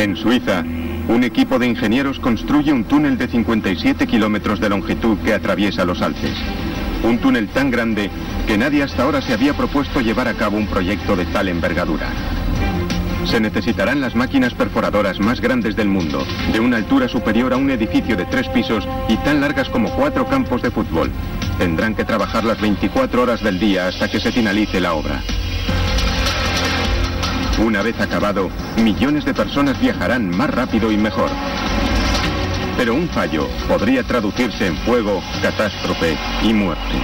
En Suiza, un equipo de ingenieros construye un túnel de 57 kilómetros de longitud que atraviesa los Alpes. Un túnel tan grande que nadie hasta ahora se había propuesto llevar a cabo un proyecto de tal envergadura. Se necesitarán las máquinas perforadoras más grandes del mundo, de una altura superior a un edificio de 3 pisos y tan largas como 4 campos de fútbol. Tendrán que trabajar las 24 horas del día hasta que se finalice la obra. Una vez acabado, millones de personas viajarán más rápido y mejor. Pero un fallo podría traducirse en fuego, catástrofe y muerte.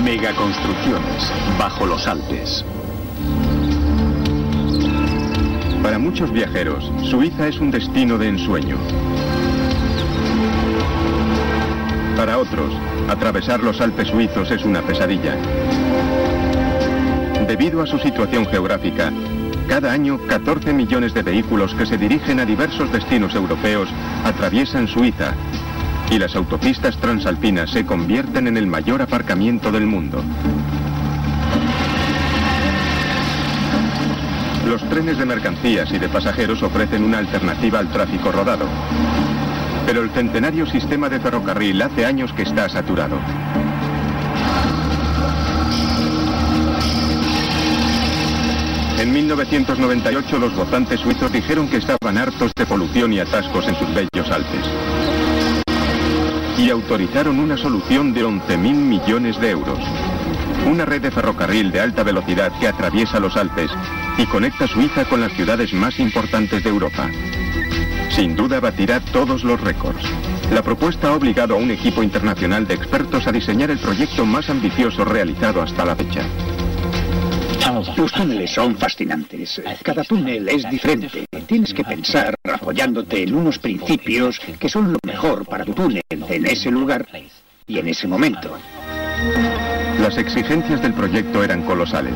Megaconstrucciones bajo los Alpes. Para muchos viajeros, Suiza es un destino de ensueño. Para otros, atravesar los Alpes suizos es una pesadilla. Debido a su situación geográfica, cada año 14 millones de vehículos que se dirigen a diversos destinos europeos atraviesan Suiza y las autopistas transalpinas se convierten en el mayor aparcamiento del mundo. Los trenes de mercancías y de pasajeros ofrecen una alternativa al tráfico rodado. Pero el centenario sistema de ferrocarril hace años que está saturado. En 1998 los gozantes suizos dijeron que estaban hartos de polución y atascos en sus bellos Alpes. Y autorizaron una solución de 11.000 millones de euros. Una red de ferrocarril de alta velocidad que atraviesa los Alpes y conecta Suiza con las ciudades más importantes de Europa. Sin duda batirá todos los récords. La propuesta ha obligado a un equipo internacional de expertos a diseñar el proyecto más ambicioso realizado hasta la fecha. Los túneles son fascinantes. Cada túnel es diferente. Tienes que pensar apoyándote en unos principios que son lo mejor para tu túnel en ese lugar y en ese momento. Las exigencias del proyecto eran colosales.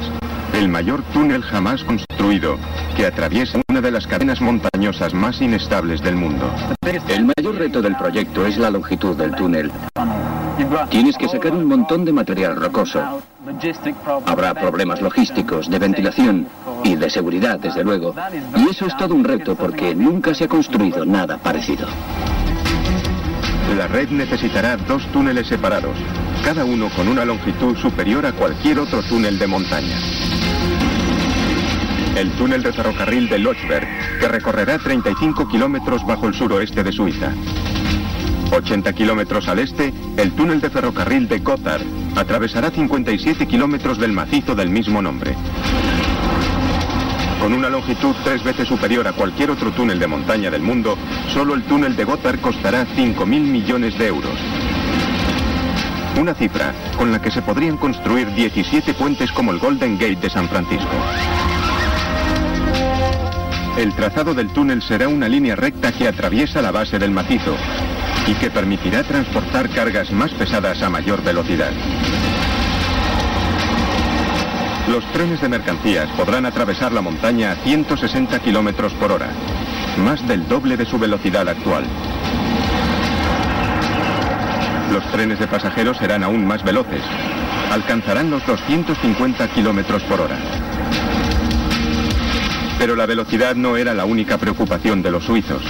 El mayor túnel jamás construido, que atraviesa una de las cadenas montañosas más inestables del mundo. El mayor reto del proyecto es la longitud del túnel. Tienes que sacar un montón de material rocoso. Habrá problemas logísticos, de ventilación y de seguridad, desde luego. Y eso es todo un reto porque nunca se ha construido nada parecido. La red necesitará 2 túneles separados, cada uno con una longitud superior a cualquier otro túnel de montaña. El túnel de ferrocarril de Lötschberg, que recorrerá 35 kilómetros bajo el suroeste de Suiza. 80 kilómetros al este, el túnel de ferrocarril de Gotthard atravesará 57 kilómetros del macizo del mismo nombre. Con una longitud 3 veces superior a cualquier otro túnel de montaña del mundo, solo el túnel de Gotthard costará 5.000 millones de euros. Una cifra con la que se podrían construir 17 puentes como el Golden Gate de San Francisco. El trazado del túnel será una línea recta que atraviesa la base del macizo y que permitirá transportar cargas más pesadas a mayor velocidad. Los trenes de mercancías podrán atravesar la montaña a 160 kilómetros por hora, más del doble de su velocidad actual. Los trenes de pasajeros serán aún más veloces, alcanzarán los 250 kilómetros por hora. Pero la velocidad no era la única preocupación de los suizos.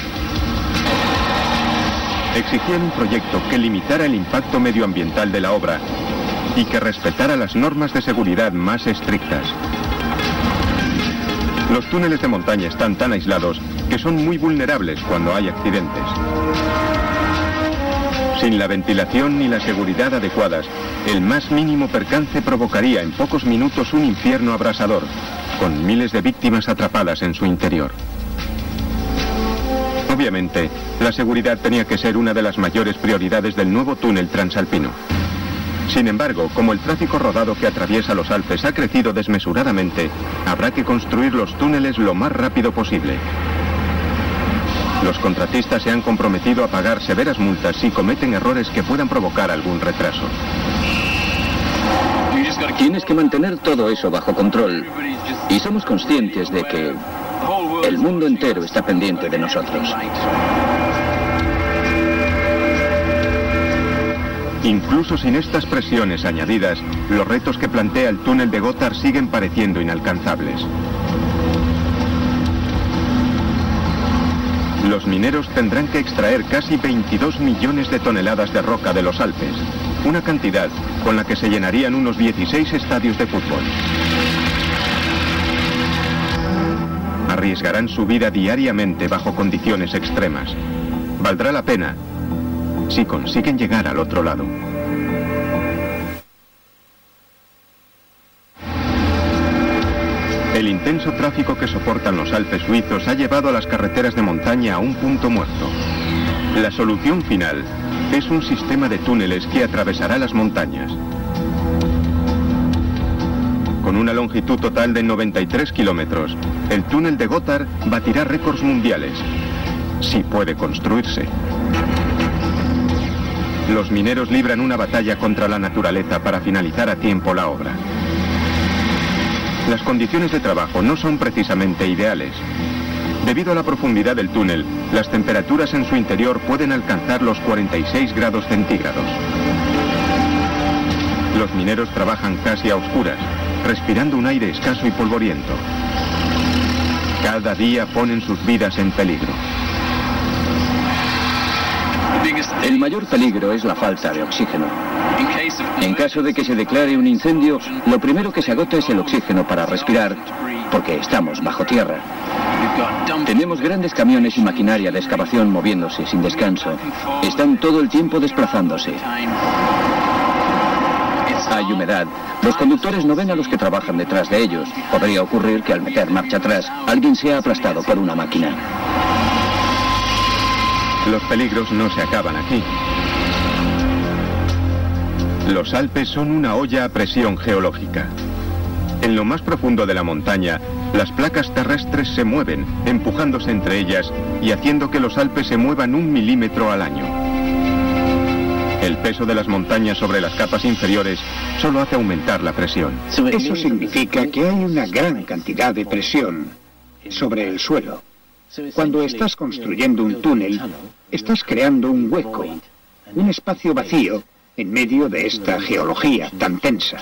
Exigían un proyecto que limitara el impacto medioambiental de la obra y que respetara las normas de seguridad más estrictas. Los túneles de montaña están tan aislados que son muy vulnerables cuando hay accidentes. Sin la ventilación ni la seguridad adecuadas, el más mínimo percance provocaría en pocos minutos un infierno abrasador, con miles de víctimas atrapadas en su interior. Obviamente, la seguridad tenía que ser una de las mayores prioridades del nuevo túnel transalpino. Sin embargo, como el tráfico rodado que atraviesa los Alpes ha crecido desmesuradamente, habrá que construir los túneles lo más rápido posible. Los contratistas se han comprometido a pagar severas multas si cometen errores que puedan provocar algún retraso. Tienes que mantener todo eso bajo control. Y somos conscientes de que el mundo entero está pendiente de nosotros. Incluso sin estas presiones añadidas, los retos que plantea el túnel de Gotthard siguen pareciendo inalcanzables. Los mineros tendrán que extraer casi 22 millones de toneladas de roca de los Alpes, una cantidad con la que se llenarían unos 16 estadios de fútbol. Arriesgarán su vida diariamente bajo condiciones extremas. Valdrá la pena si consiguen llegar al otro lado. El intenso tráfico que soportan los Alpes suizos ha llevado a las carreteras de montaña a un punto muerto. La solución final es un sistema de túneles que atravesará las montañas. Con una longitud total de 93 kilómetros, el túnel de Gotthard batirá récords mundiales, si puede construirse. Los mineros libran una batalla contra la naturaleza para finalizar a tiempo la obra. Las condiciones de trabajo no son precisamente ideales. Debido a la profundidad del túnel, las temperaturas en su interior pueden alcanzar los 46 grados centígrados. Los mineros trabajan casi a oscuras, respirando un aire escaso y polvoriento. Cada día ponen sus vidas en peligro. El mayor peligro es la falta de oxígeno. En caso de que se declare un incendio, lo primero que se agota es el oxígeno para respirar, porque estamos bajo tierra. Tenemos grandes camiones y maquinaria de excavación moviéndose sin descanso. Están todo el tiempo desplazándose. Hay humedad. Los conductores no ven a los que trabajan detrás de ellos. Podría ocurrir que al meter marcha atrás, alguien sea aplastado por una máquina. Los peligros no se acaban aquí. Los Alpes son una olla a presión geológica. En lo más profundo de la montaña, las placas terrestres se mueven, empujándose entre ellas y haciendo que los Alpes se muevan 1 milímetro al año. El peso de las montañas sobre las capas inferiores solo hace aumentar la presión. Eso significa que hay una gran cantidad de presión sobre el suelo. Cuando estás construyendo un túnel, estás creando un hueco, un espacio vacío en medio de esta geología tan tensa.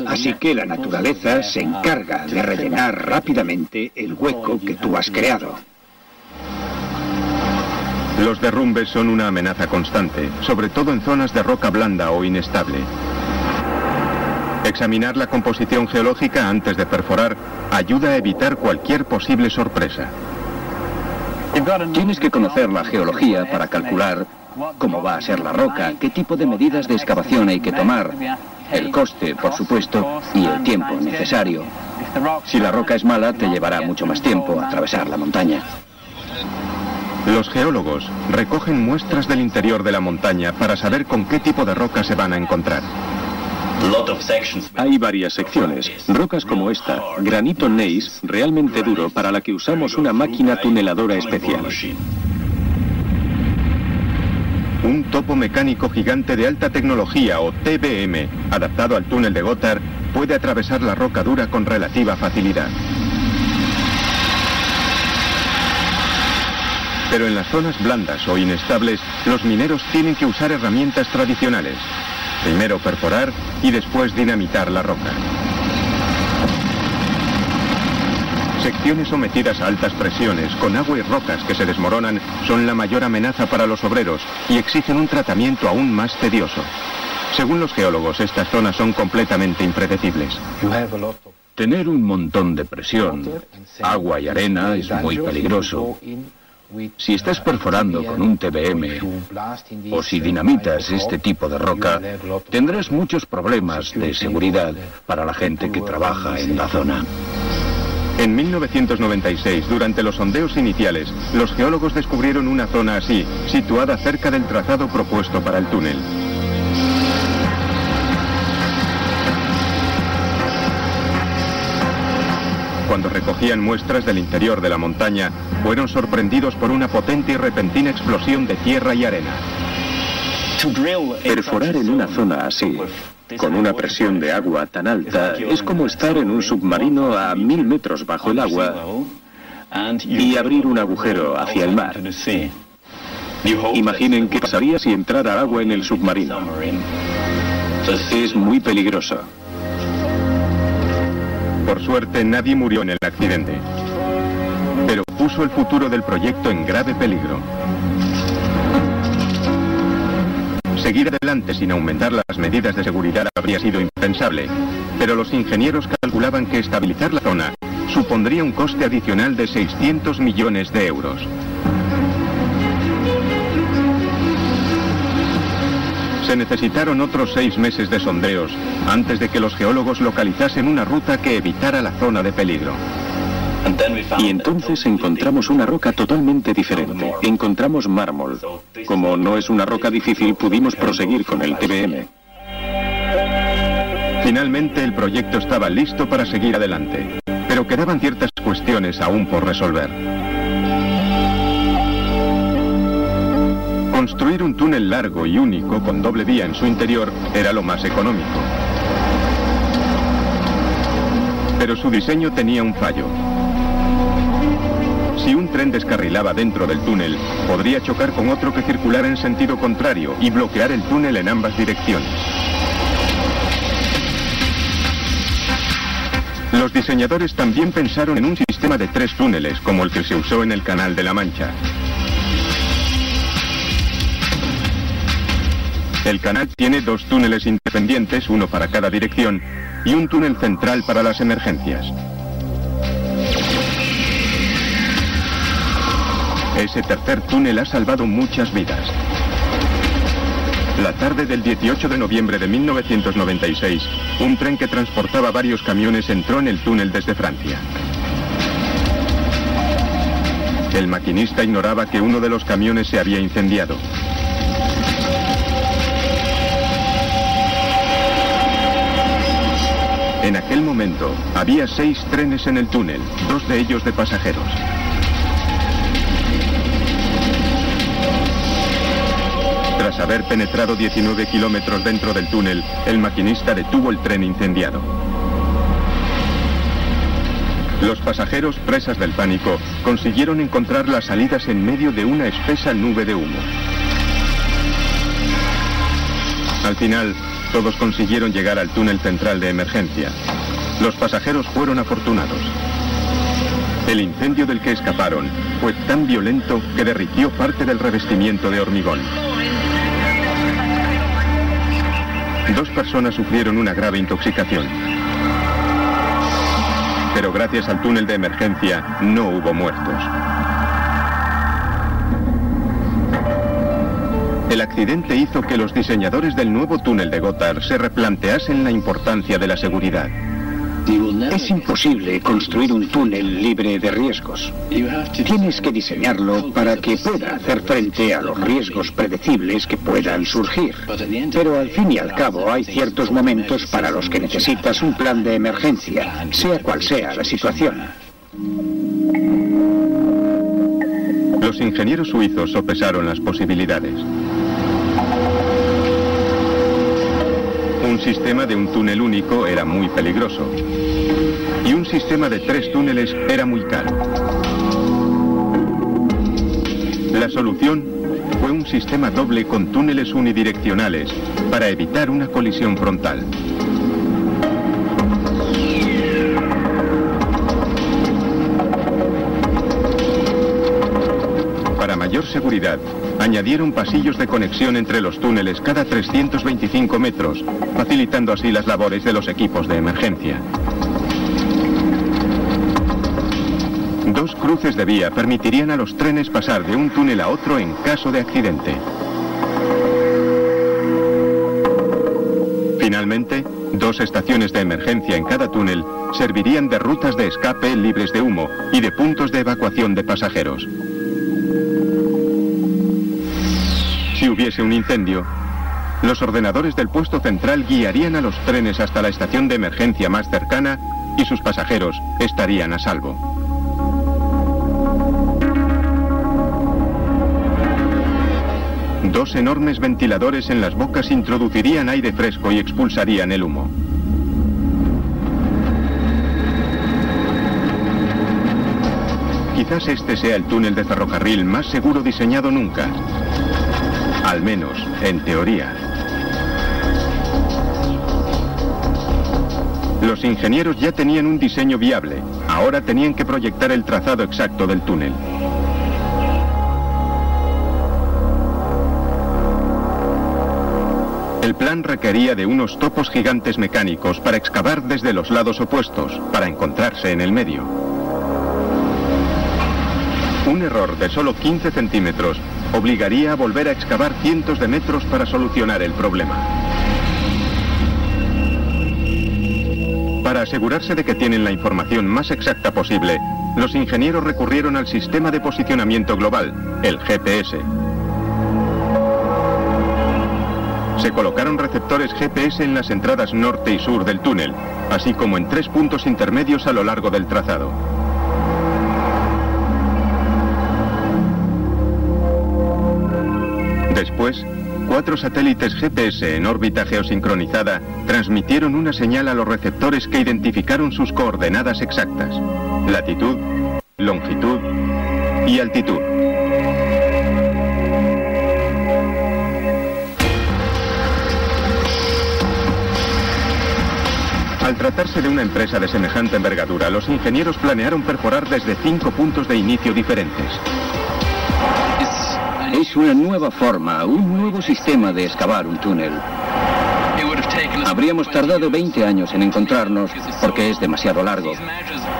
Así que la naturaleza se encarga de rellenar rápidamente el hueco que tú has creado. Los derrumbes son una amenaza constante, sobre todo en zonas de roca blanda o inestable. Examinar la composición geológica antes de perforar ayuda a evitar cualquier posible sorpresa. Tienes que conocer la geología para calcular cómo va a ser la roca, qué tipo de medidas de excavación hay que tomar, el coste, por supuesto, y el tiempo necesario. Si la roca es mala, te llevará mucho más tiempo atravesar la montaña. Los geólogos recogen muestras del interior de la montaña para saber con qué tipo de roca se van a encontrar. Hay varias secciones, rocas como esta, granito gneiss, realmente duro, para la que usamos una máquina tuneladora especial. Un topo mecánico gigante de alta tecnología, o TBM, adaptado al túnel de Gotthard, puede atravesar la roca dura con relativa facilidad. Pero en las zonas blandas o inestables, los mineros tienen que usar herramientas tradicionales. Primero perforar y después dinamitar la roca. Secciones sometidas a altas presiones, con agua y rocas que se desmoronan, son la mayor amenaza para los obreros y exigen un tratamiento aún más tedioso. Según los geólogos, estas zonas son completamente impredecibles. Tener un montón de presión, agua y arena es muy peligroso. Si estás perforando con un TBM o si dinamitas este tipo de roca, tendrás muchos problemas de seguridad para la gente que trabaja en la zona. En 1996, durante los sondeos iniciales, los geólogos descubrieron una zona así, situada cerca del trazado propuesto para el túnel. Cuando recogían muestras del interior de la montaña, fueron sorprendidos por una potente y repentina explosión de tierra y arena. Perforar en una zona así, con una presión de agua tan alta, es como estar en un submarino a 1000 metros bajo el agua y abrir un agujero hacia el mar. Imaginen qué pasaría si entrara agua en el submarino. Es muy peligroso. Por suerte, nadie murió en el accidente, pero puso el futuro del proyecto en grave peligro. Seguir adelante sin aumentar las medidas de seguridad habría sido impensable, pero los ingenieros calculaban que estabilizar la zona supondría un coste adicional de 600 millones de euros. Se necesitaron otros 6 meses de sondeos antes de que los geólogos localizasen una ruta que evitara la zona de peligro. Y entonces encontramos una roca totalmente diferente. Encontramos mármol. Como no es una roca difícil, pudimos proseguir con el TBM. Finalmente, el proyecto estaba listo para seguir adelante, pero quedaban ciertas cuestiones aún por resolver. Construir un túnel largo y único con doble vía en su interior era lo más económico. Pero su diseño tenía un fallo. Si un tren descarrilaba dentro del túnel, podría chocar con otro que circulara en sentido contrario y bloquear el túnel en ambas direcciones. Los diseñadores también pensaron en un sistema de 3 túneles, como el que se usó en el Canal de la Mancha. El canal tiene 2 túneles independientes, uno para cada dirección, y un túnel central para las emergencias. Ese tercer túnel ha salvado muchas vidas. La tarde del 18 de noviembre de 1996, un tren que transportaba varios camiones entró en el túnel desde Francia. El maquinista ignoraba que uno de los camiones se había incendiado. En aquel momento, había 6 trenes en el túnel, 2 de ellos de pasajeros. Tras haber penetrado 19 kilómetros dentro del túnel, el maquinista detuvo el tren incendiado. Los pasajeros, presas del pánico, consiguieron encontrar las salidas en medio de una espesa nube de humo. Al final, todos consiguieron llegar al túnel central de emergencia. Los pasajeros fueron afortunados. El incendio del que escaparon fue tan violento que derritió parte del revestimiento de hormigón. 2 personas sufrieron una grave intoxicación. Pero gracias al túnel de emergencia no hubo muertos. El accidente hizo que los diseñadores del nuevo túnel de Gotthard se replanteasen la importancia de la seguridad. Es imposible construir un túnel libre de riesgos. Tienes que diseñarlo para que pueda hacer frente a los riesgos predecibles que puedan surgir. Pero al fin y al cabo hay ciertos momentos para los que necesitas un plan de emergencia, sea cual sea la situación. Los ingenieros suizos sopesaron las posibilidades. Un sistema de un túnel único era muy peligroso. Y un sistema de 3 túneles era muy caro. La solución fue un sistema doble con túneles unidireccionales para evitar una colisión frontal. Para mayor seguridad, añadieron pasillos de conexión entre los túneles cada 325 metros, facilitando así las labores de los equipos de emergencia. 2 cruces de vía permitirían a los trenes pasar de un túnel a otro en caso de accidente. Finalmente, 2 estaciones de emergencia en cada túnel servirían de rutas de escape libres de humo y de puntos de evacuación de pasajeros. Si hubiese un incendio, los ordenadores del puesto central guiarían a los trenes hasta la estación de emergencia más cercana y sus pasajeros estarían a salvo. Dos enormes ventiladores en las bocas introducirían aire fresco y expulsarían el humo. Quizás este sea el túnel de ferrocarril más seguro diseñado nunca, al menos en teoría. Los ingenieros ya tenían un diseño viable, ahora tenían que proyectar el trazado exacto del túnel. El plan requería de unos topos gigantes mecánicos para excavar desde los lados opuestos, para encontrarse en el medio. Un error de solo 15 centímetros obligaría a volver a excavar cientos de metros para solucionar el problema. Para asegurarse de que tienen la información más exacta posible, los ingenieros recurrieron al sistema de posicionamiento global, el GPS. Se colocaron receptores GPS en las entradas norte y sur del túnel, así como en 3 puntos intermedios a lo largo del trazado. Después, 4 satélites GPS en órbita geosincronizada transmitieron una señal a los receptores que identificaron sus coordenadas exactas: latitud, longitud y altitud. Al tratarse de una empresa de semejante envergadura, los ingenieros planearon perforar desde 5 puntos de inicio diferentes. Es una nueva forma, un nuevo sistema de excavar un túnel. Habríamos tardado 20 años en encontrarnos porque es demasiado largo.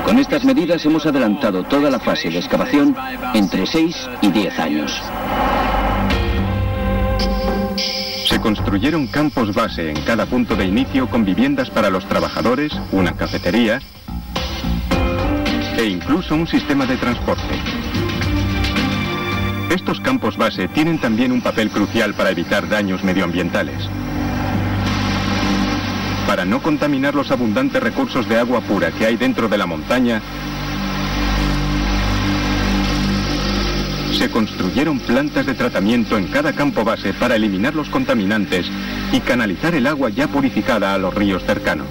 Con estas medidas hemos adelantado toda la fase de excavación entre 6 y 10 años. Se construyeron campos base en cada punto de inicio con viviendas para los trabajadores, una cafetería e incluso un sistema de transporte. Estos campos base tienen también un papel crucial para evitar daños medioambientales. Para no contaminar los abundantes recursos de agua pura que hay dentro de la montaña, se construyeron plantas de tratamiento en cada campo base para eliminar los contaminantes y canalizar el agua ya purificada a los ríos cercanos.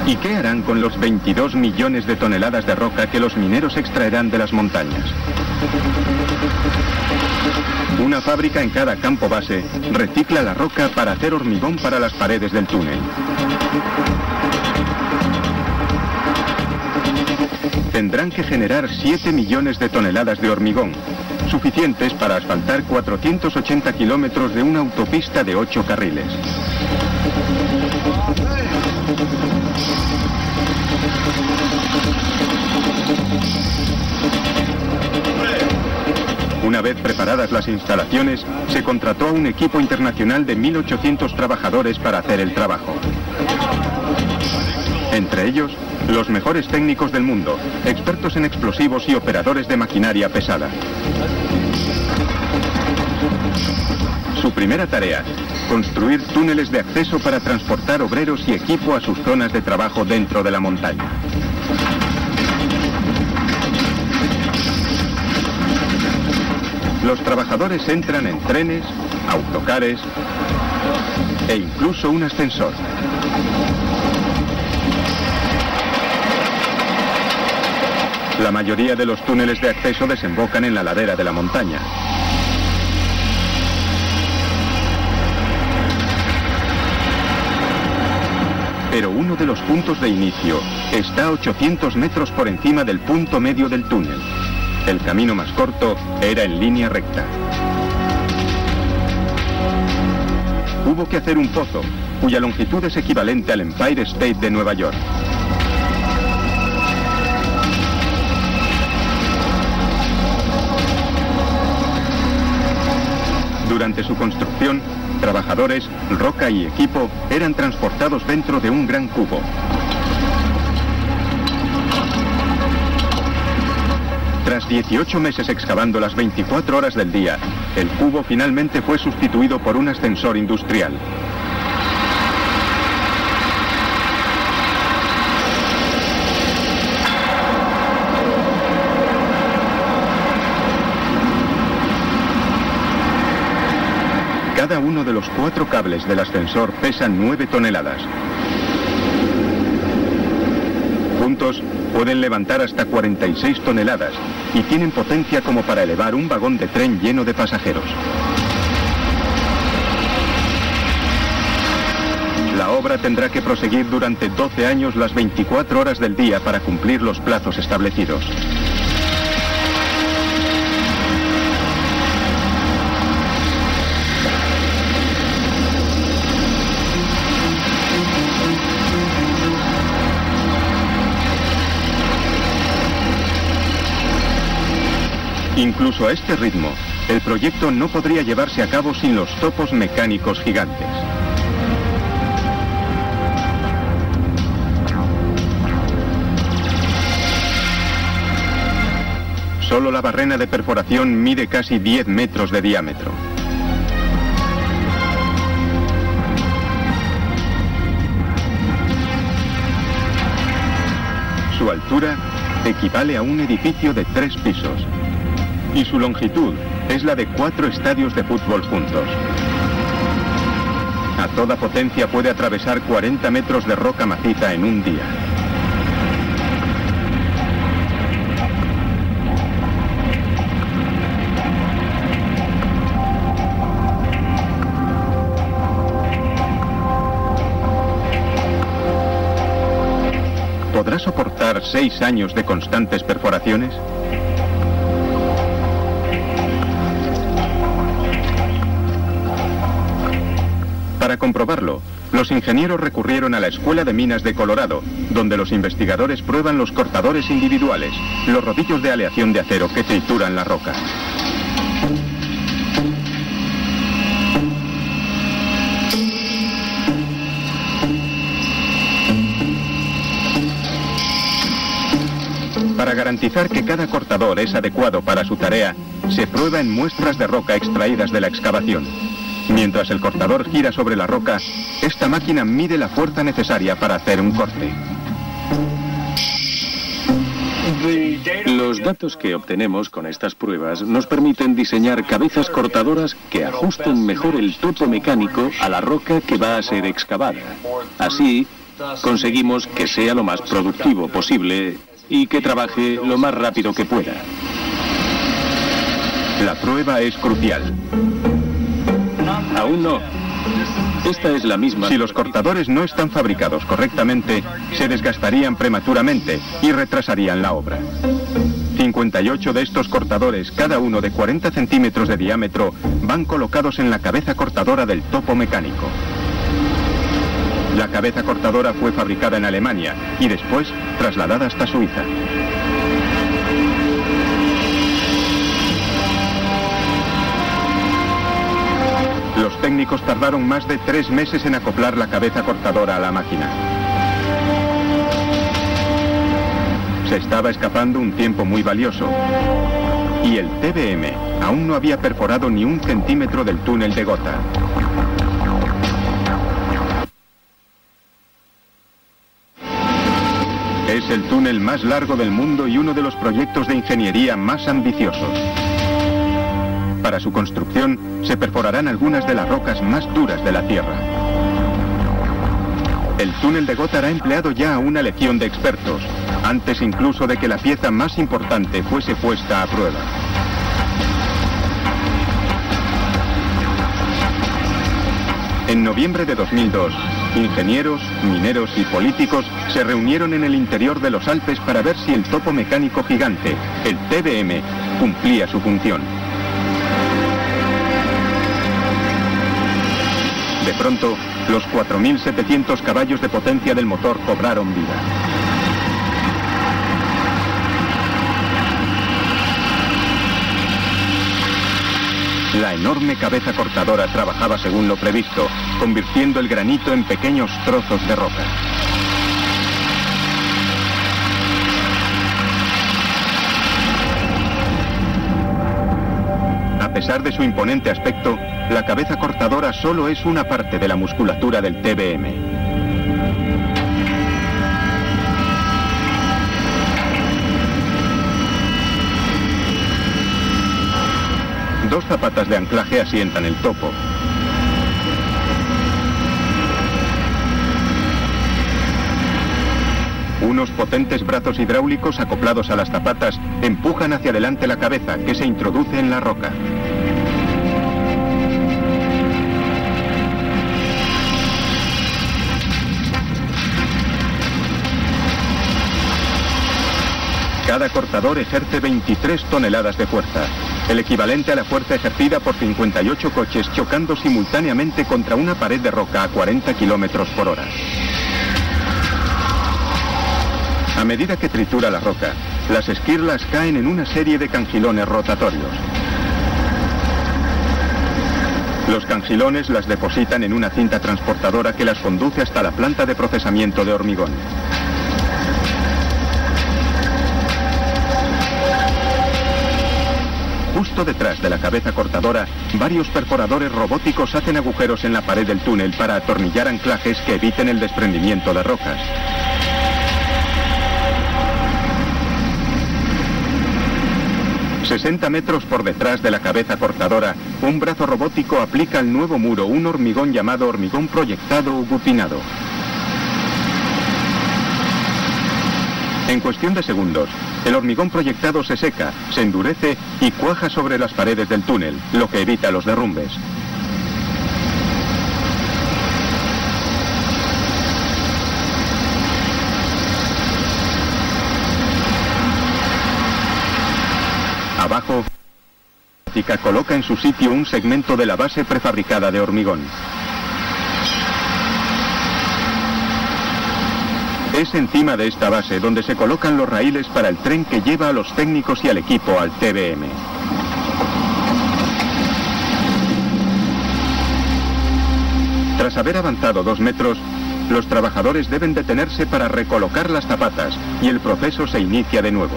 ¿Y qué harán con los 22 millones de toneladas de roca que los mineros extraerán de las montañas? Una fábrica en cada campo base recicla la roca para hacer hormigón para las paredes del túnel. Tendrán que generar 7 millones de toneladas de hormigón, suficientes para asfaltar 480 kilómetros de una autopista de 8 carriles. Una vez preparadas las instalaciones, se contrató a un equipo internacional de 1.800 trabajadores para hacer el trabajo. Entre ellos, los mejores técnicos del mundo, expertos en explosivos y operadores de maquinaria pesada. Su primera tarea, construir túneles de acceso para transportar obreros y equipo a sus zonas de trabajo dentro de la montaña. Los trabajadores entran en trenes, autocares e incluso un ascensor. La mayoría de los túneles de acceso desembocan en la ladera de la montaña. Pero uno de los puntos de inicio está a 800 metros por encima del punto medio del túnel. El camino más corto era en línea recta. Hubo que hacer un pozo, cuya longitud es equivalente al Empire State de Nueva York. Durante su construcción, trabajadores, roca y equipo eran transportados dentro de un gran cubo. Tras 18 meses excavando las 24 horas del día, el cubo finalmente fue sustituido por un ascensor industrial. Cada uno de los 4 cables del ascensor pesa 9 toneladas. Juntos pueden levantar hasta 46 toneladas y tienen potencia como para elevar un vagón de tren lleno de pasajeros. La obra tendrá que proseguir durante 12 años las 24 horas del día para cumplir los plazos establecidos. Incluso a este ritmo, el proyecto no podría llevarse a cabo sin los topos mecánicos gigantes. Solo la barrena de perforación mide casi 10 metros de diámetro. Su altura equivale a un edificio de 3 pisos. Y su longitud es la de 4 estadios de fútbol juntos. A toda potencia puede atravesar 40 metros de roca maciza en un día. ¿Podrá soportar 6 años de constantes perforaciones? Para comprobarlo, los ingenieros recurrieron a la Escuela de Minas de Colorado, donde los investigadores prueban los cortadores individuales, los rodillos de aleación de acero que trituran la roca. Para garantizar que cada cortador es adecuado para su tarea, se prueba en muestras de roca extraídas de la excavación. Mientras el cortador gira sobre la roca, esta máquina mide la fuerza necesaria para hacer un corte. Los datos que obtenemos con estas pruebas nos permiten diseñar cabezas cortadoras que ajusten mejor el topo mecánico a la roca que va a ser excavada. Así, conseguimos que sea lo más productivo posible y que trabaje lo más rápido que pueda. La prueba es crucial. Aún no. Esta es la misma. Si los cortadores no están fabricados correctamente, se desgastarían prematuramente y retrasarían la obra. 58 de estos cortadores, cada uno de 40 centímetros de diámetro, van colocados en la cabeza cortadora del topo mecánico. La cabeza cortadora fue fabricada en Alemania y después trasladada hasta Suiza. Los técnicos tardaron más de 3 meses en acoplar la cabeza cortadora a la máquina. Se estaba escapando un tiempo muy valioso. Y el TBM aún no había perforado ni 1 centímetro del túnel de Gotha. Es el túnel más largo del mundo y uno de los proyectos de ingeniería más ambiciosos. Para su construcción se perforarán algunas de las rocas más duras de la Tierra. El túnel de Gotha ha empleado ya a una legión de expertos, antes incluso de que la pieza más importante fuese puesta a prueba. En noviembre de 2002, ingenieros, mineros y políticos se reunieron en el interior de los Alpes para ver si el topo mecánico gigante, el TBM, cumplía su función. De pronto, los 4.700 caballos de potencia del motor cobraron vida. La enorme cabeza cortadora trabajaba según lo previsto, convirtiendo el granito en pequeños trozos de roca. A pesar de su imponente aspecto, la cabeza cortadora solo es una parte de la musculatura del TBM. Dos zapatas de anclaje asientan el topo. Unos potentes brazos hidráulicos acoplados a las zapatas empujan hacia adelante la cabeza, que se introduce en la roca. Cada cortador ejerce 23 toneladas de fuerza, el equivalente a la fuerza ejercida por 58 coches chocando simultáneamente contra una pared de roca a 40 kilómetros por hora. A medida que tritura la roca, las esquirlas caen en una serie de cangilones rotatorios. Los cangilones las depositan en una cinta transportadora que las conduce hasta la planta de procesamiento de hormigón. Justo detrás de la cabeza cortadora, varios perforadores robóticos hacen agujeros en la pared del túnel para atornillar anclajes que eviten el desprendimiento de rocas. ...60 metros por detrás de la cabeza cortadora, un brazo robótico aplica al nuevo muro un hormigón llamado hormigón proyectado o butinado. En cuestión de segundos, el hormigón proyectado se seca, se endurece y cuaja sobre las paredes del túnel, lo que evita los derrumbes. Abajo, la coloca en su sitio un segmento de la base prefabricada de hormigón. Es encima de esta base donde se colocan los raíles para el tren que lleva a los técnicos y al equipo al TBM. Tras haber avanzado 2 metros, los trabajadores deben detenerse para recolocar las zapatas y el proceso se inicia de nuevo.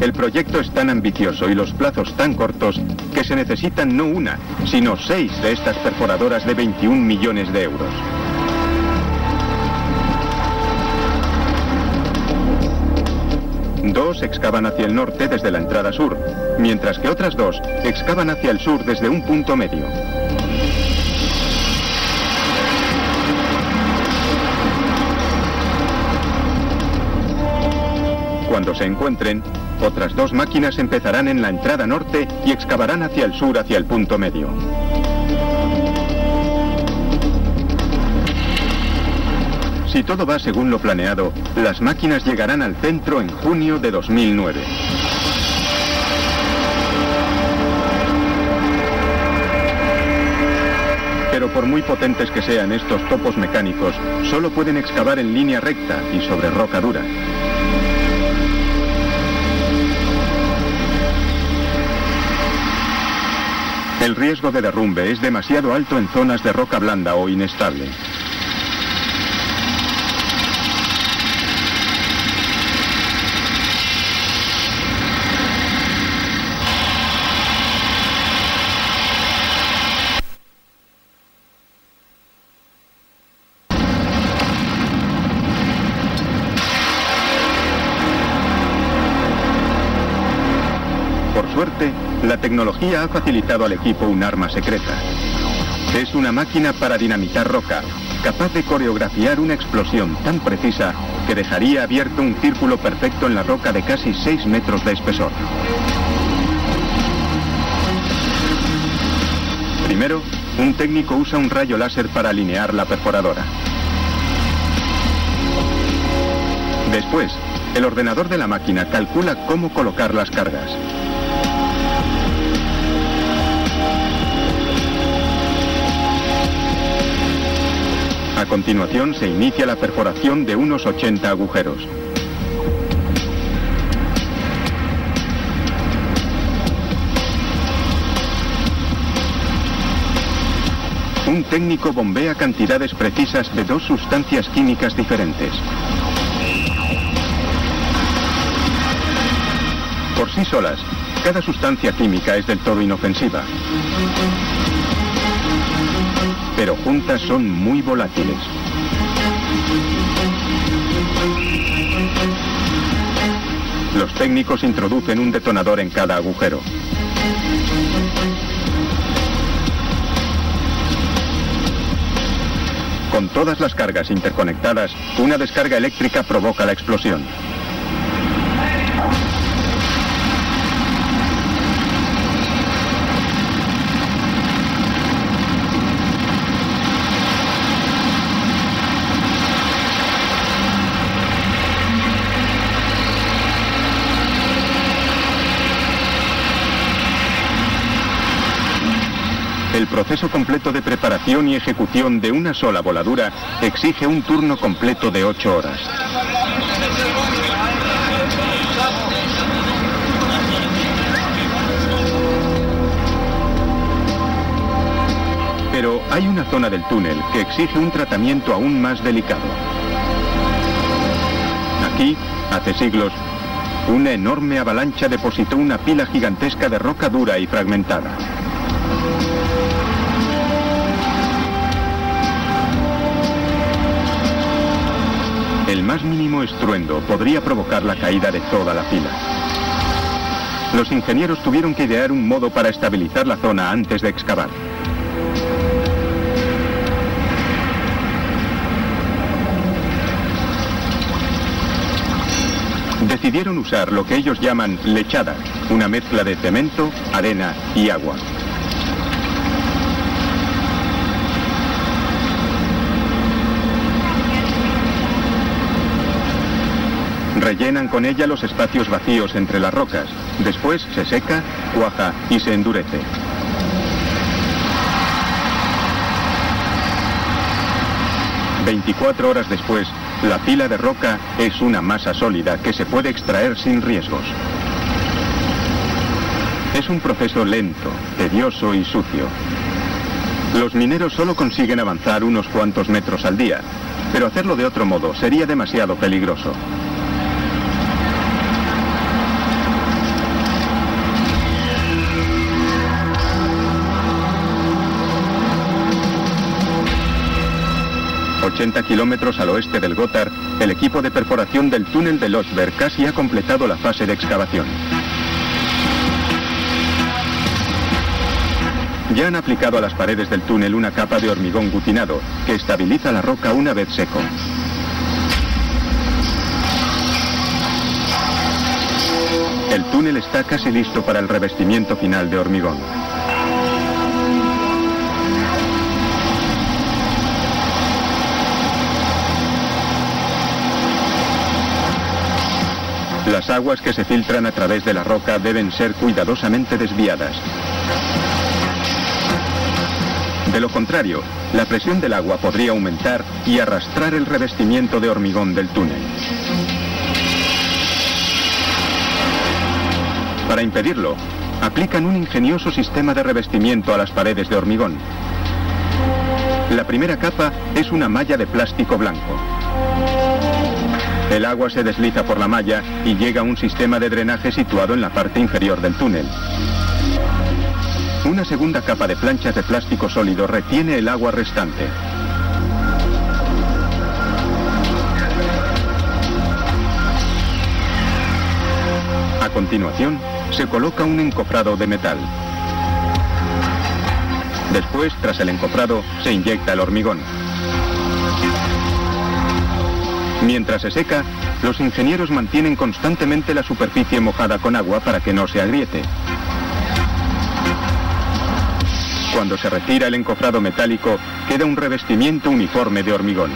El proyecto es tan ambicioso y los plazos tan cortos que se necesitan no una, sino 6 de estas perforadoras de 21 millones de euros. Dos excavan hacia el norte desde la entrada sur, mientras que otras 2 excavan hacia el sur desde un punto medio. Cuando se encuentren, otras 2 máquinas empezarán en la entrada norte y excavarán hacia el sur, hacia el punto medio. Si todo va según lo planeado, las máquinas llegarán al centro en junio de 2009. Pero por muy potentes que sean estos topos mecánicos, solo pueden excavar en línea recta y sobre roca dura. El riesgo de derrumbe es demasiado alto en zonas de roca blanda o inestable. Por suerte, la tecnología ha facilitado al equipo un arma secreta. Es una máquina para dinamitar roca, capaz de coreografiar una explosión tan precisa que dejaría abierto un círculo perfecto en la roca de casi 6 metros de espesor. Primero, un técnico usa un rayo láser para alinear la perforadora. Después, el ordenador de la máquina calcula cómo colocar las cargas. A continuación se inicia la perforación de unos 80 agujeros. Un técnico bombea cantidades precisas de 2 sustancias químicas diferentes. Por sí solas, cada sustancia química es del todo inofensiva. Pero juntas son muy volátiles. Los técnicos introducen un detonador en cada agujero. Con todas las cargas interconectadas, una descarga eléctrica provoca la explosión. El proceso completo de preparación y ejecución de una sola voladura exige un turno completo de 8 horas. Pero hay una zona del túnel que exige un tratamiento aún más delicado. Aquí, hace siglos, una enorme avalancha depositó una pila gigantesca de roca dura y fragmentada. El más mínimo estruendo podría provocar la caída de toda la pila. Los ingenieros tuvieron que idear un modo para estabilizar la zona antes de excavar. Decidieron usar lo que ellos llaman lechada, una mezcla de cemento, arena y agua. Rellenan con ella los espacios vacíos entre las rocas. Después se seca, cuaja y se endurece. ...24 horas después, la pila de roca es una masa sólida que se puede extraer sin riesgos. Es un proceso lento, tedioso y sucio. Los mineros solo consiguen avanzar unos cuantos metros al día, pero hacerlo de otro modo sería demasiado peligroso. ...a 80 kilómetros al oeste del Gotthard, el equipo de perforación del túnel de Lötschberg casi ha completado la fase de excavación. Ya han aplicado a las paredes del túnel una capa de hormigón gutinado, que estabiliza la roca una vez seco. El túnel está casi listo para el revestimiento final de hormigón. Las aguas que se filtran a través de la roca deben ser cuidadosamente desviadas. De lo contrario, la presión del agua podría aumentar y arrastrar el revestimiento de hormigón del túnel. Para impedirlo, aplican un ingenioso sistema de revestimiento a las paredes de hormigón. La primera capa es una malla de plástico blanco. El agua se desliza por la malla y llega a un sistema de drenaje situado en la parte inferior del túnel. Una segunda capa de planchas de plástico sólido retiene el agua restante. A continuación, se coloca un encofrado de metal. Después, tras el encofrado, se inyecta el hormigón. Mientras se seca, los ingenieros mantienen constantemente la superficie mojada con agua para que no se agriete. Cuando se retira el encofrado metálico, queda un revestimiento uniforme de hormigón.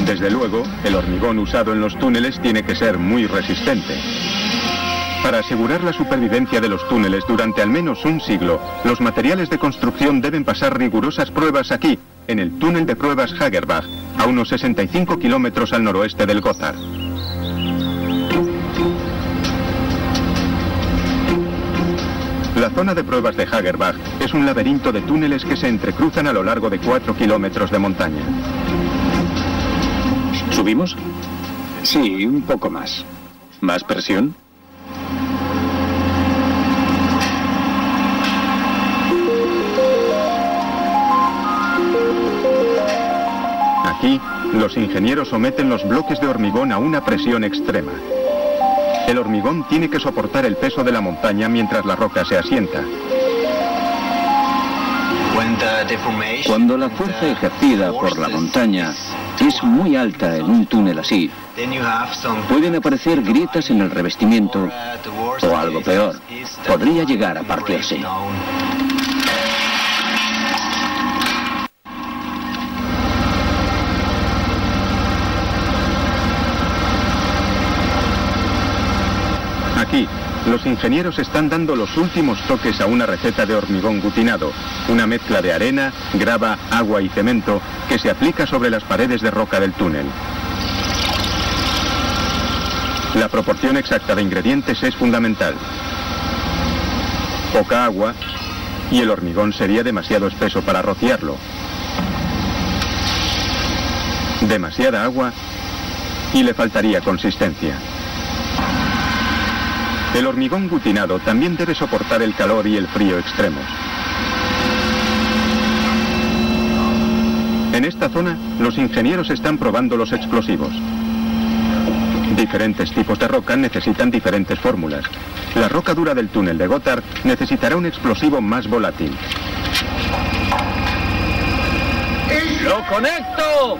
Desde luego, el hormigón usado en los túneles tiene que ser muy resistente. Para asegurar la supervivencia de los túneles durante al menos un siglo, los materiales de construcción deben pasar rigurosas pruebas aquí, en el túnel de pruebas Hagerbach, a unos 65 kilómetros al noroeste del Gotthard. La zona de pruebas de Hagerbach es un laberinto de túneles que se entrecruzan a lo largo de 4 kilómetros de montaña. ¿Subimos? Sí, un poco más. ¿Más presión? Aquí, los ingenieros someten los bloques de hormigón a una presión extrema. El hormigón tiene que soportar el peso de la montaña mientras la roca se asienta. Cuando la fuerza ejercida por la montaña es muy alta en un túnel así, pueden aparecer grietas en el revestimiento o algo peor, podría llegar a partirse. Aquí, los ingenieros están dando los últimos toques a una receta de hormigón gutinado, una mezcla de arena, grava, agua y cemento que se aplica sobre las paredes de roca del túnel. La proporción exacta de ingredientes es fundamental. Poca agua y el hormigón sería demasiado espeso para rociarlo. Demasiada agua y le faltaría consistencia. El hormigón gutinado también debe soportar el calor y el frío extremos. En esta zona, los ingenieros están probando los explosivos. Diferentes tipos de roca necesitan diferentes fórmulas. La roca dura del túnel de Gotthard necesitará un explosivo más volátil. ¡Lo conecto!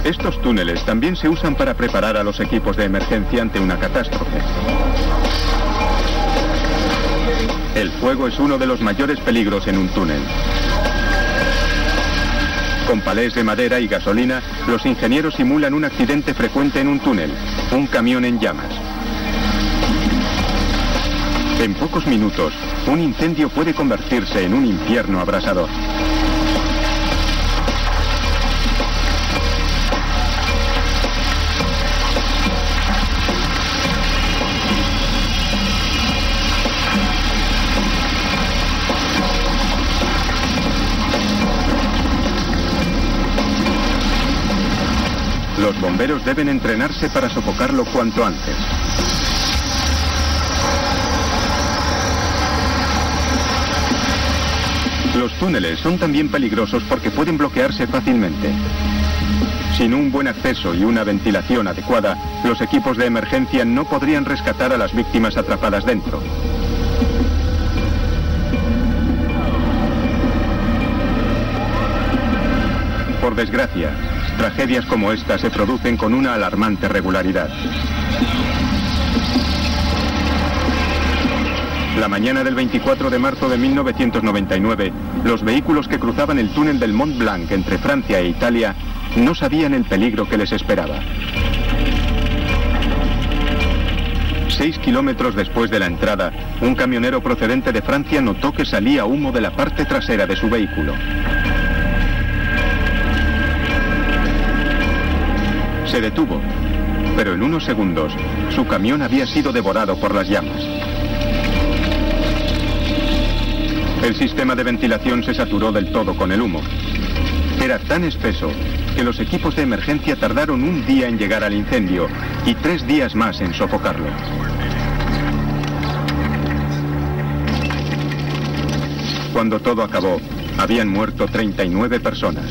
Estos túneles también se usan para preparar a los equipos de emergencia ante una catástrofe. El fuego es uno de los mayores peligros en un túnel. Con palés de madera y gasolina, los ingenieros simulan un accidente frecuente en un túnel, un camión en llamas. En pocos minutos, un incendio puede convertirse en un infierno abrasador. Los bomberos deben entrenarse para sofocarlo cuanto antes. Los túneles son también peligrosos porque pueden bloquearse fácilmente. Sin un buen acceso y una ventilación adecuada, los equipos de emergencia no podrían rescatar a las víctimas atrapadas dentro. Por desgracia, tragedias como esta se producen con una alarmante regularidad. La mañana del 24 de marzo de 1999, los vehículos que cruzaban el túnel del Mont Blanc entre Francia e Italia no sabían el peligro que les esperaba. 6 kilómetros después de la entrada, un camionero procedente de Francia notó que salía humo de la parte trasera de su vehículo. Se detuvo, pero en unos segundos, su camión había sido devorado por las llamas. El sistema de ventilación se saturó del todo con el humo. Era tan espeso que los equipos de emergencia tardaron un día en llegar al incendio y 3 días más en sofocarlo. Cuando todo acabó, habían muerto 39 personas.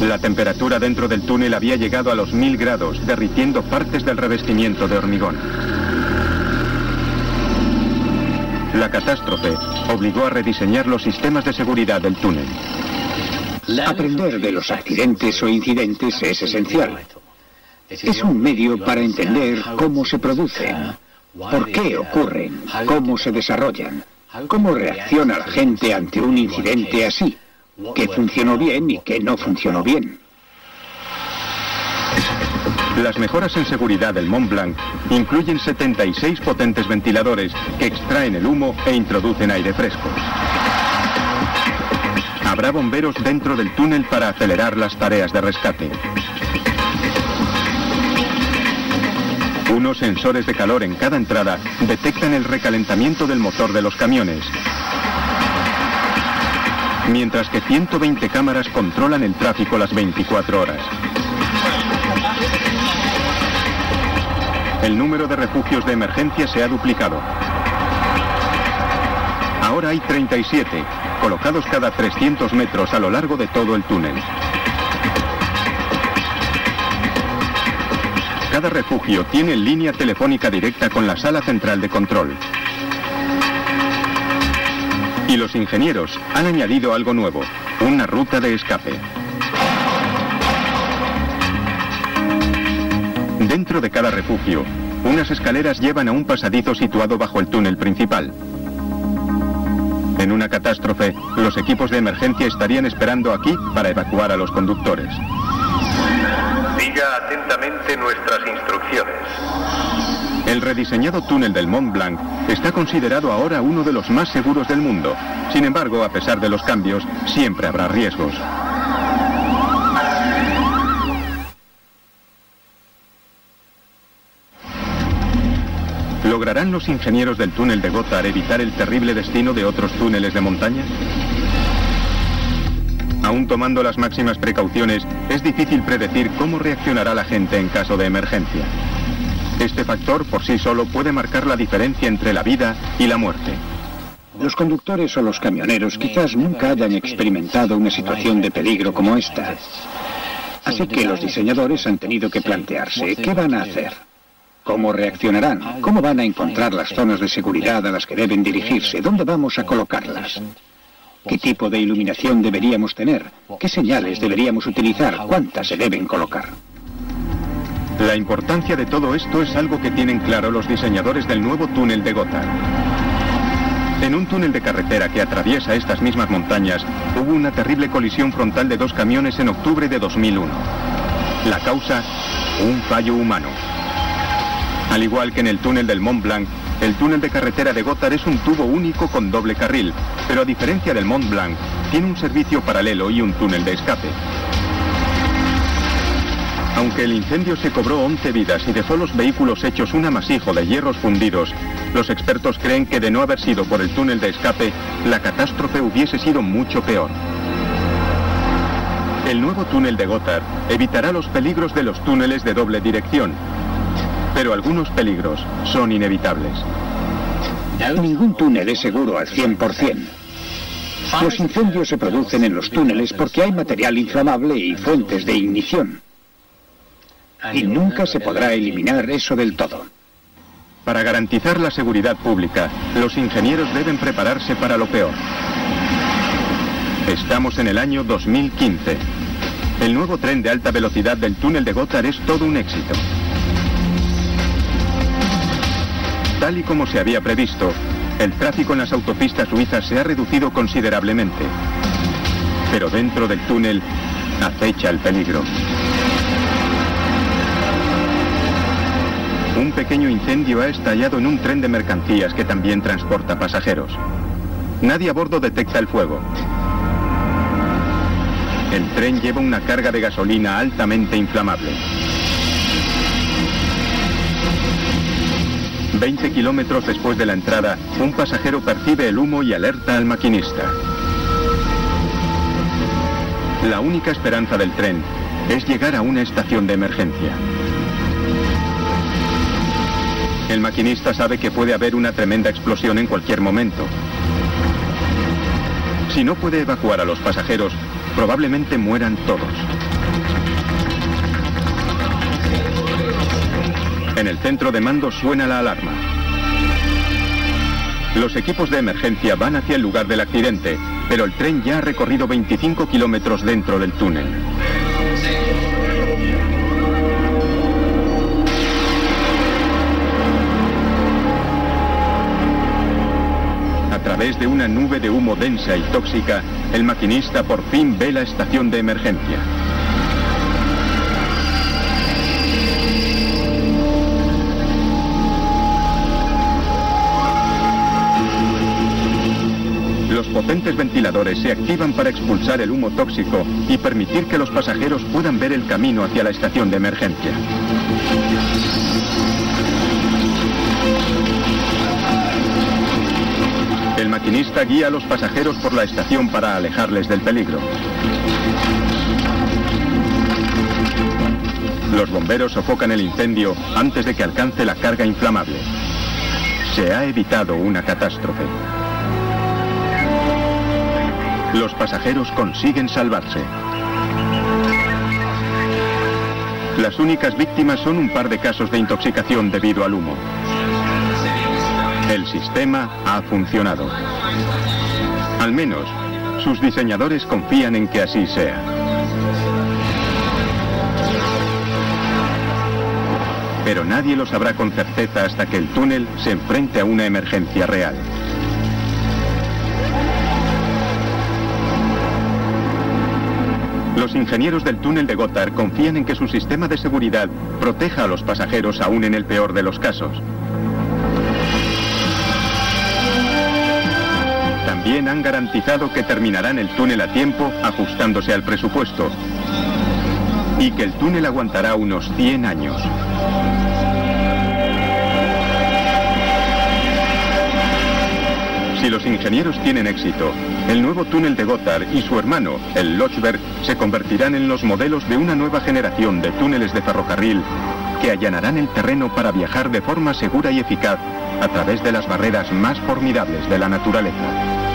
La temperatura dentro del túnel había llegado a los 1000 grados, derritiendo partes del revestimiento de hormigón. La catástrofe obligó a rediseñar los sistemas de seguridad del túnel. Aprender de los accidentes o incidentes es esencial. Es un medio para entender cómo se producen, por qué ocurren, cómo se desarrollan, cómo reacciona la gente ante un incidente así. Qué funcionó bien y qué no funcionó bien. Las mejoras en seguridad del Mont Blanc incluyen 76 potentes ventiladores que extraen el humo e introducen aire fresco. Habrá bomberos dentro del túnel para acelerar las tareas de rescate. Unos sensores de calor en cada entrada detectan el recalentamiento del motor de los camiones. mientras que 120 cámaras controlan el tráfico las 24 horas. El número de refugios de emergencia se ha duplicado. Ahora hay 37, colocados cada 300 metros a lo largo de todo el túnel. Cada refugio tiene línea telefónica directa con la sala central de control. Y los ingenieros han añadido algo nuevo, una ruta de escape. Dentro de cada refugio, unas escaleras llevan a un pasadizo situado bajo el túnel principal. En una catástrofe, los equipos de emergencia estarían esperando aquí para evacuar a los conductores. Siga atentamente nuestras instrucciones. El rediseñado túnel del Mont Blanc está considerado ahora uno de los más seguros del mundo. Sin embargo, a pesar de los cambios, siempre habrá riesgos. ¿Lograrán los ingenieros del túnel de Gotthard evitar el terrible destino de otros túneles de montaña? Aún tomando las máximas precauciones, es difícil predecir cómo reaccionará la gente en caso de emergencia. Este factor por sí solo puede marcar la diferencia entre la vida y la muerte. Los conductores o los camioneros quizás nunca hayan experimentado una situación de peligro como esta. Así que los diseñadores han tenido que plantearse qué van a hacer. ¿Cómo reaccionarán? ¿Cómo van a encontrar las zonas de seguridad a las que deben dirigirse? ¿Dónde vamos a colocarlas? ¿Qué tipo de iluminación deberíamos tener? ¿Qué señales deberíamos utilizar? ¿Cuántas se deben colocar? La importancia de todo esto es algo que tienen claro los diseñadores del nuevo túnel de Gotthard. En un túnel de carretera que atraviesa estas mismas montañas, hubo una terrible colisión frontal de dos camiones en octubre de 2001. La causa, un fallo humano. Al igual que en el túnel del Mont Blanc, el túnel de carretera de Gotthard es un tubo único con doble carril, pero a diferencia del Mont Blanc, tiene un servicio paralelo y un túnel de escape. Aunque el incendio se cobró 11 vidas y dejó los vehículos hechos un amasijo de hierros fundidos, los expertos creen que de no haber sido por el túnel de escape, la catástrofe hubiese sido mucho peor. El nuevo túnel de Gotthard evitará los peligros de los túneles de doble dirección, pero algunos peligros son inevitables. Ningún túnel es seguro al 100%. Los incendios se producen en los túneles porque hay material inflamable y fuentes de ignición. Y nunca se podrá eliminar eso del todo. Para garantizar la seguridad pública, los ingenieros deben prepararse para lo peor. Estamos en el año 2015. El nuevo tren de alta velocidad del túnel de Gotthard es todo un éxito. Tal y como se había previsto, el tráfico en las autopistas suizas se ha reducido considerablemente. Pero dentro del túnel acecha el peligro. Un pequeño incendio ha estallado en un tren de mercancías que también transporta pasajeros. Nadie a bordo detecta el fuego. El tren lleva una carga de gasolina altamente inflamable. 20 kilómetros después de la entrada, un pasajero percibe el humo y alerta al maquinista. La única esperanza del tren es llegar a una estación de emergencia. El maquinista sabe que puede haber una tremenda explosión en cualquier momento. Si no puede evacuar a los pasajeros, probablemente mueran todos. En el centro de mando suena la alarma. Los equipos de emergencia van hacia el lugar del accidente, pero el tren ya ha recorrido 25 kilómetros dentro del túnel. A través de una nube de humo densa y tóxica, el maquinista por fin ve la estación de emergencia. Los potentes ventiladores se activan para expulsar el humo tóxico y permitir que los pasajeros puedan ver el camino hacia la estación de emergencia. El maquinista guía a los pasajeros por la estación para alejarles del peligro. Los bomberos sofocan el incendio antes de que alcance la carga inflamable. Se ha evitado una catástrofe. Los pasajeros consiguen salvarse. Las únicas víctimas son un par de casos de intoxicación debido al humo. El sistema ha funcionado. Al menos, sus diseñadores confían en que así sea. Pero nadie lo sabrá con certeza hasta que el túnel se enfrente a una emergencia real. Los ingenieros del túnel de Gotthard confían en que su sistema de seguridad proteja a los pasajeros aún en el peor de los casos. También han garantizado que terminarán el túnel a tiempo, ajustándose al presupuesto, y que el túnel aguantará unos 100 años. Si los ingenieros tienen éxito, el nuevo túnel de Gotthard y su hermano, el Lochberg, se convertirán en los modelos de una nueva generación de túneles de ferrocarril que allanarán el terreno para viajar de forma segura y eficaz a través de las barreras más formidables de la naturaleza.